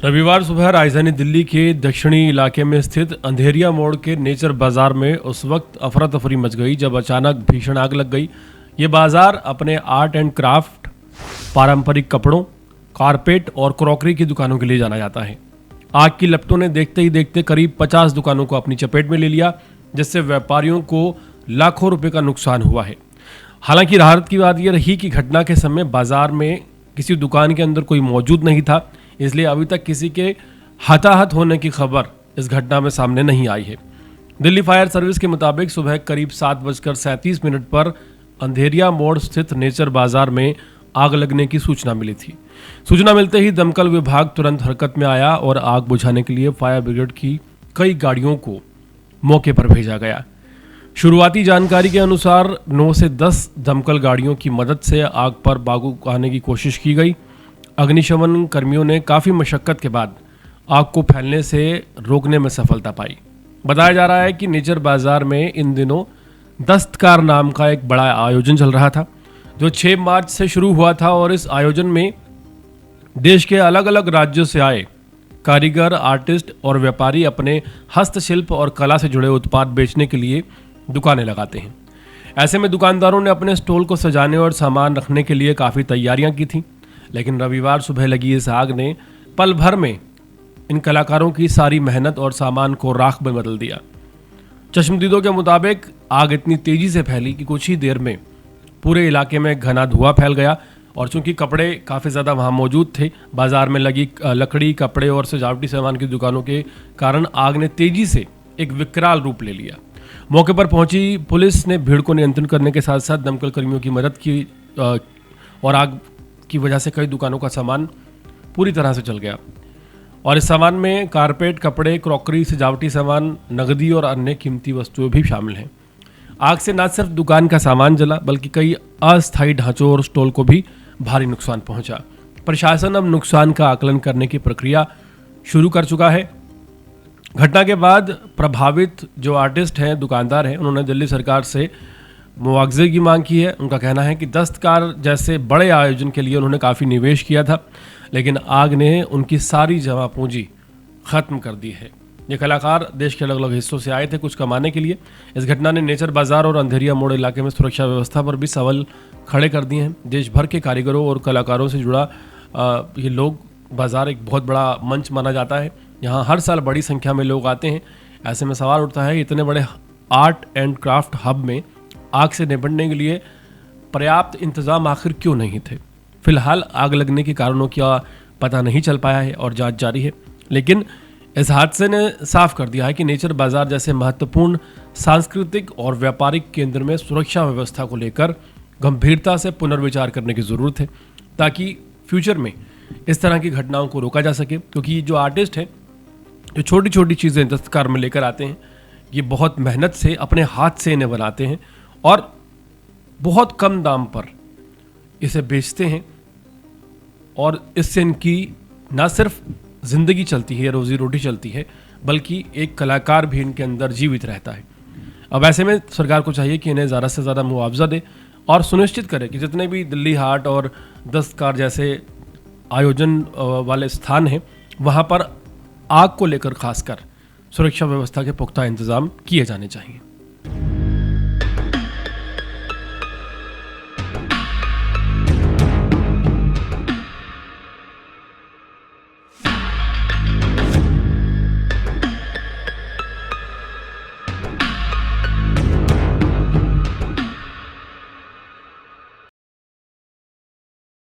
रविवार सुबह राजधानी दिल्ली के दक्षिणी इलाके में स्थित अंधेरिया मोड़ के नेचर बाजार में उस वक्त अफरा तफरी मच गई जब अचानक भीषण आग लग गई। ये बाजार अपने आर्ट एंड क्राफ्ट, पारंपरिक कपड़ों, कारपेट और क्रॉकरी की दुकानों के लिए जाना जाता है। आग की लपटों ने देखते ही देखते करीब 50 दुकानों को अपनी चपेट में ले लिया, जिससे व्यापारियों को लाखों रुपए का नुकसान हुआ है। हालांकि राहत की बात यह रही कि घटना के समय बाजार में किसी दुकान के अंदर कोई मौजूद नहीं था, इसलिए अभी तक किसी के हताहत होने की खबर इस घटना में सामने नहीं आई है। दिल्ली फायर सर्विस के मुताबिक सुबह करीब 7:37 पर अंधेरिया मोड़ स्थित नेचर बाजार में आग लगने की सूचना मिली थी। सूचना मिलते ही दमकल विभाग तुरंत हरकत में आया और आग बुझाने के लिए फायर ब्रिगेड की कई गाड़ियों को मौके पर भेजा गया। शुरुआती जानकारी के अनुसार 9 से 10 दमकल गाड़ियों की मदद से आग पर काबू पाने की कोशिश की गई। अग्निशमन कर्मियों ने काफ़ी मशक्कत के बाद आग को फैलने से रोकने में सफलता पाई। बताया जा रहा है कि नेचर बाजार में इन दिनों दस्तकार नाम का एक बड़ा आयोजन चल रहा था, जो 6 मार्च से शुरू हुआ था और इस आयोजन में देश के अलग अलग राज्यों से आए कारीगर, आर्टिस्ट और व्यापारी अपने हस्तशिल्प और कला से जुड़े उत्पाद बेचने के लिए दुकानें लगाते हैं। ऐसे में दुकानदारों ने अपने स्टॉल को सजाने और सामान रखने के लिए काफ़ी तैयारियां की थीं, लेकिन रविवार सुबह लगी इस आग ने पल भर में इन कलाकारों की सारी मेहनत और सामान को राख में बदल दिया। चश्मदीदों के मुताबिक आग इतनी तेजी से फैली कि कुछ ही देर में पूरे इलाके में घना धुआं फैल गया और चूंकि कपड़े काफ़ी ज़्यादा वहाँ मौजूद थे, बाजार में लगी लकड़ी, कपड़े और सजावटी सामान की दुकानों के कारण आग ने तेजी से एक विकराल रूप ले लिया। मौके पर पहुंची पुलिस ने भीड़ को नियंत्रण करने के साथ साथ दमकल कर्मियों की मदद की और आग की वजह से कई दुकानों का सामान पूरी तरह से जल गया और इस सामान में कारपेट, कपड़े, क्रॉकरी, सजावटी सामान, नकदी और अन्य कीमती वस्तुएं भी शामिल हैं। आग से न सिर्फ दुकान का सामान जला बल्कि कई अस्थायी ढांचों और स्टॉल को भी भारी नुकसान पहुंचा। प्रशासन अब नुकसान का आकलन करने की प्रक्रिया शुरू कर चुका है। घटना के बाद प्रभावित जो आर्टिस्ट हैं, दुकानदार हैं, उन्होंने दिल्ली सरकार से मुआवजे की मांग की है। उनका कहना है कि दस्तकार जैसे बड़े आयोजन के लिए उन्होंने काफ़ी निवेश किया था, लेकिन आग ने उनकी सारी जमा पूंजी ख़त्म कर दी है। ये कलाकार देश के अलग अलग हिस्सों से आए थे कुछ कमाने के लिए। इस घटना ने नेचर बाजार और अंधेरिया मोड़ इलाके में सुरक्षा व्यवस्था पर भी सवाल खड़े कर दिए हैं। देश भर के कारीगरों और कलाकारों से जुड़ा ये लोग बाजार एक बहुत बड़ा मंच माना जाता है। यहाँ हर साल बड़ी संख्या में लोग आते हैं। ऐसे में सवाल उठता है, इतने बड़े आर्ट एंड क्राफ्ट हब में आग से निपटने के लिए पर्याप्त इंतजाम आखिर क्यों नहीं थे। फिलहाल आग लगने के कारणों का पता नहीं चल पाया है और जांच जारी है, लेकिन इस हादसे ने साफ कर दिया है कि नेचर बाजार जैसे महत्वपूर्ण सांस्कृतिक और व्यापारिक केंद्र में सुरक्षा व्यवस्था को लेकर गंभीरता से पुनर्विचार करने की ज़रूरत है, ताकि फ्यूचर में इस तरह की घटनाओं को रोका जा सके। क्योंकि जो आर्टिस्ट हैं, जो छोटी छोटी चीज़ें दस्तकार में लेकर आते हैं, ये बहुत मेहनत से अपने हाथ से इन्हें बनाते हैं और बहुत कम दाम पर इसे बेचते हैं और इससे इनकी ना सिर्फ ज़िंदगी चलती है, रोज़ी रोटी चलती है, बल्कि एक कलाकार भी इनके अंदर जीवित रहता है। अब ऐसे में सरकार को चाहिए कि इन्हें ज़्यादा से ज़्यादा मुआवजा दे और सुनिश्चित करे कि जितने भी दिल्ली हाट और दस्तकार जैसे आयोजन वाले स्थान हैं, वहाँ पर आग को लेकर खासकर सुरक्षा व्यवस्था के पुख्ता इंतजाम किए जाने चाहिए।